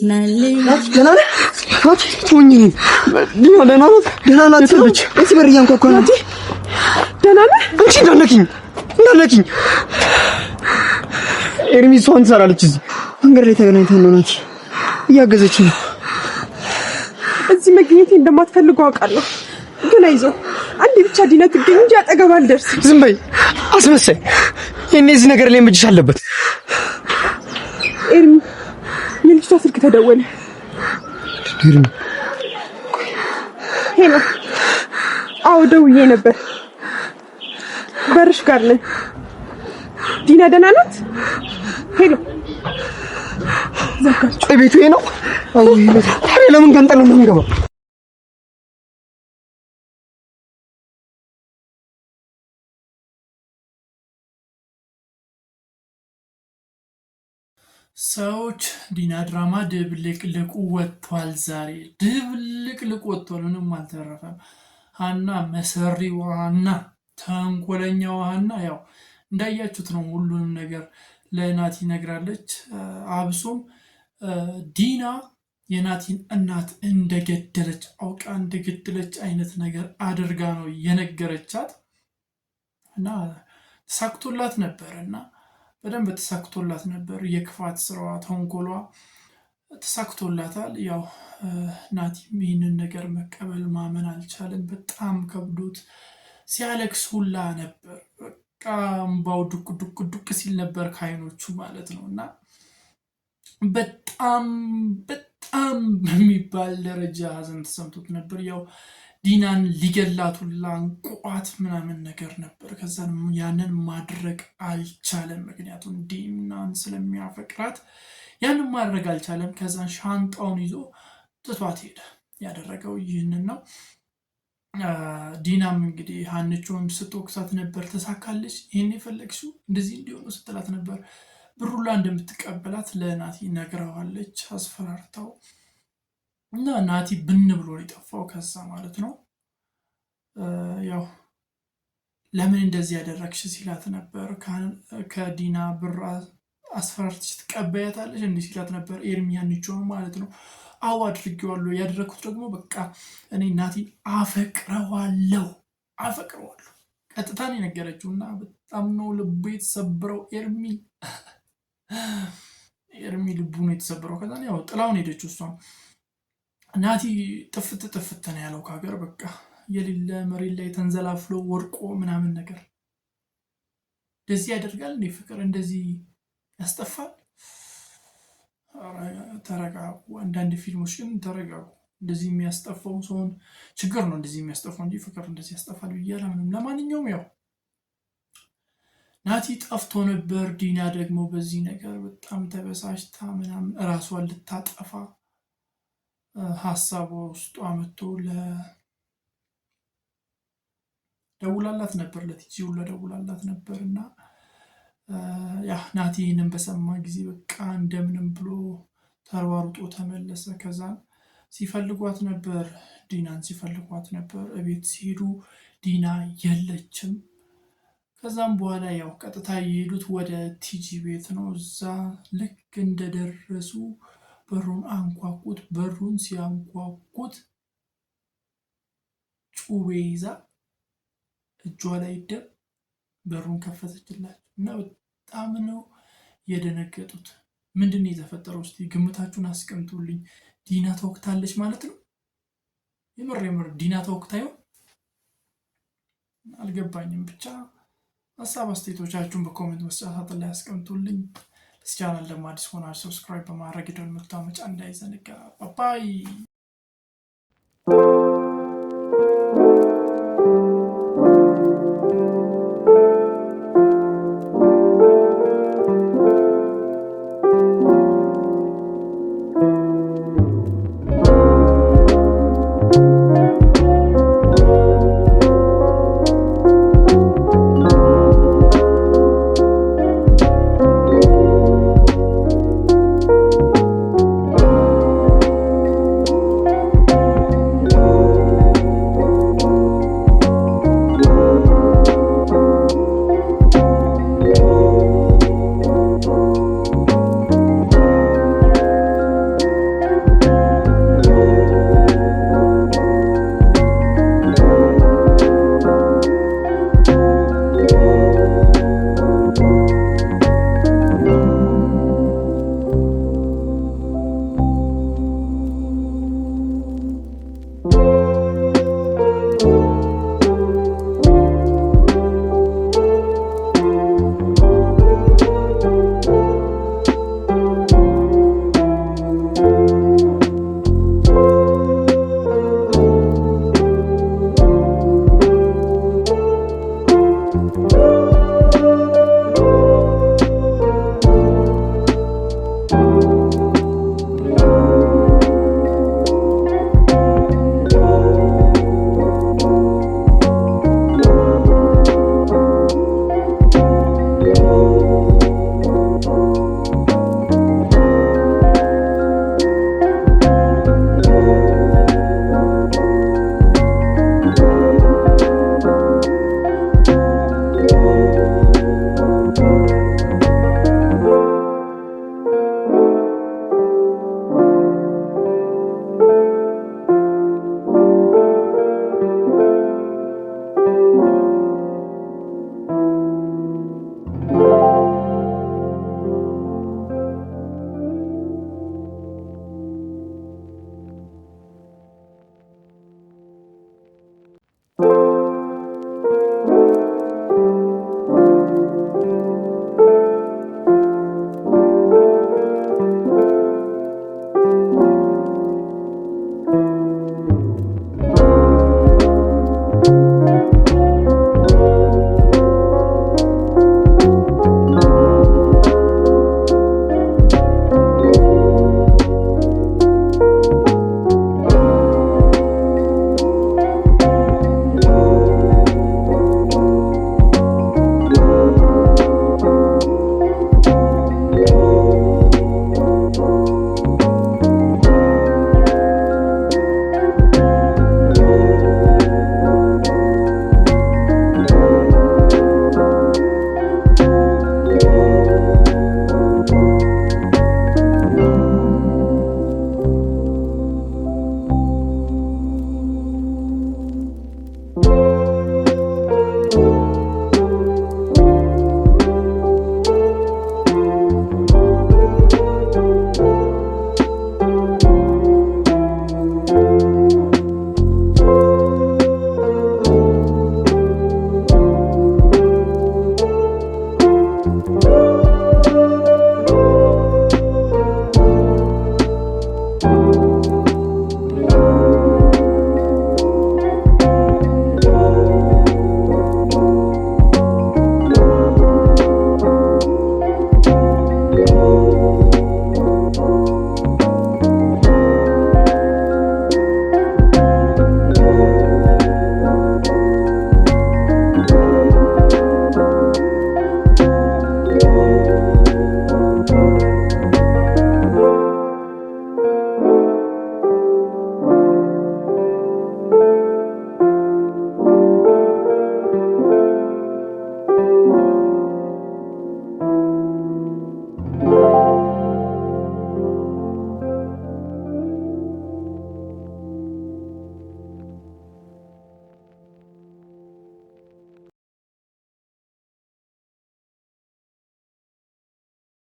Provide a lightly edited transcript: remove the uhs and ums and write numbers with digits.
ናት ደህና ነህ? ናት ቶኝ ዲና ደህና ናት? ደህና ናት ልጅ እዚህ በር እያንኳኳ ናት። ደህና ነህ? አንቺ እንዳነኪኝ ኤርሚ እሷን ትሰራለች። እዚህ መንገድ ላይ ተገናኝተን ነው ናት እያገዘችኝ ነው። እዚህ መገኘቴ እንደማትፈልገው አውቃለሁ፣ ግን አይዞህ አንዴ ብቻ ዲና ትገኝ እንጂ አጠገብ አልደርስም። ዝም በይ አስመሳይ። ይሄኔ እዚህ ነገር ላይ እጅሽ አለበት። ኤርሚ የልጅቷ ስልክ ተደወለ። ኤርሚ ሄሎ። አዎ ደውዬ ነበር። በርሽ ጋር ነኝ። ዲና ደህና ናት? ሄሎ ዘጋች። ቤቱ ይሄ ነው? አዎ ይሄ ነው። ታዲያ ለምን ገንጠል ነው የሚገባው? ሰዎች ዲና ድራማ ድብልቅልቁ ወጥቷል። ዛሬ ድብልቅልቁ ወጥቷል። ምንም አልተረፈም። ሀና መሰሪዋ ሀና ተንኮለኛዋ ሀና ያው እንዳያችሁት ነው። ሁሉንም ነገር ለናቲ ነግራለች። አብሶም ዲና የናቲን እናት እንደገደለች አውቃ እንደገደለች አይነት ነገር አድርጋ ነው የነገረቻት እና ተሳክቶላት ነበር እና በደንብ ተሳክቶላት ነበር። የክፋት ስራዋ ተንኮሏ ተሳክቶላታል። ያው ናቲም ይህንን ነገር መቀበል ማመን አልቻለም። በጣም ከብዶት ሲያለቅስ ሁላ ነበር። በቃ እምባው ዱቅ ዱቅ ዱቅ ሲል ነበር ከዓይኖቹ ማለት ነው እና በጣም በሚባል ደረጃ ሀዘን ተሰምቶት ነበር። ያው ዲናን ሊገላት ሁላ እንቋት ምናምን ነገር ነበር። ከዛን ያንን ማድረግ አልቻለም። ምክንያቱም ዲናን ስለሚያፈቅራት ያንን ማድረግ አልቻለም። ከዛን ሻንጣውን ይዞ ትቷት ሄደ። ያደረገው ይህንን ነው። ዲናም እንግዲህ ሀንቾን ስትወቅሳት ነበር። ተሳካለች፣ ይህን የፈለግሽው እንደዚህ እንዲሆኑ ስትላት ነበር። ብሩላ እንደምትቀበላት ለናቲ ነግረዋለች አስፈራርታው እና ናቲ ብን ብሎ የጠፋው ከዛ ማለት ነው። ያው ለምን እንደዚህ ያደረግሽ ሲላት ነበር። ከዲና ብር አስፈራርትሽ ትቀበያታለሽ እንዲህ ሲላት ነበር። ኤርሚ ሀንቾን ማለት ነው። አዎ አድርጌዋለሁ። ያደረግኩት ደግሞ በቃ እኔ ናቲን አፈቅረዋለሁ ቀጥታ ነው የነገረችው እና በጣም ነው ልቡ የተሰበረው። ኤርሚ ልቡ ነው የተሰበረው። ከዛ ያው ጥላውን ሄደችው እሷ። ናቲ ጥፍት ነው ያለው ከሀገር በቃ የሌለ መሬት ላይ ተንዘላፍሎ ወርቆ ምናምን ነገር። እንደዚህ ያደርጋል እንዴ ፍቅር? እንደዚህ ያስጠፋል? ተረጋጉ። አንዳንድ ፊልሞች ግን ተረጋጉ። እንደዚህ የሚያስጠፋው ሰውን ችግር ነው እንደዚህ የሚያስጠፋው እንጂ ፍቅር እንደዚህ ያስጠፋል ብዬ አላምንም። ለማንኛውም ያው ናቲ ጠፍቶ ነበር። ዲና ደግሞ በዚህ ነገር በጣም ተበሳጭታ ምናምን እራሷን ልታጠፋ ሀሳቧ ውስጧ መጥቶ ደውላላት ነበር። ለቲጂ ሁላ ደውላላት ነበር እና ያ ናቲ ይህንን በሰማ ጊዜ በቃ እንደምንም ብሎ ተሯሩጦ ተመለሰ። ከዛን ሲፈልጓት ነበር፣ ዲናን ሲፈልጓት ነበር። እቤት ሲሄዱ ዲና የለችም። ከዛም በኋላ ያው ቀጥታ የሄዱት ወደ ቲጂ ቤት ነው። እዛ ልክ እንደደረሱ በሩን አንኳኩት። በሩን ሲያንኳኩት ጩቤ ይዛ እጇ ላይ ደም በሩን ከፈተችላቸው እና በጣም ነው የደነገጡት። ምንድን ነው የተፈጠረው? እስቲ ግምታችሁን አስቀምጡልኝ። ዲና ተወቅታለች ማለት ነው? የምር ዲና ተወቅታ ይሆን? አልገባኝም። ብቻ ሀሳብ አስተያየቶቻችሁን በኮሜንት መስጫ ሳጥን ላይ አስቀምጡልኝ። ለዚህ ቻናል ደግሞ አዲስ ሆናችሁ ሰብስክራይብ በማድረግ የደወል ምልክቱን መጫን እንዳይዘነጋ። ባይ ነው።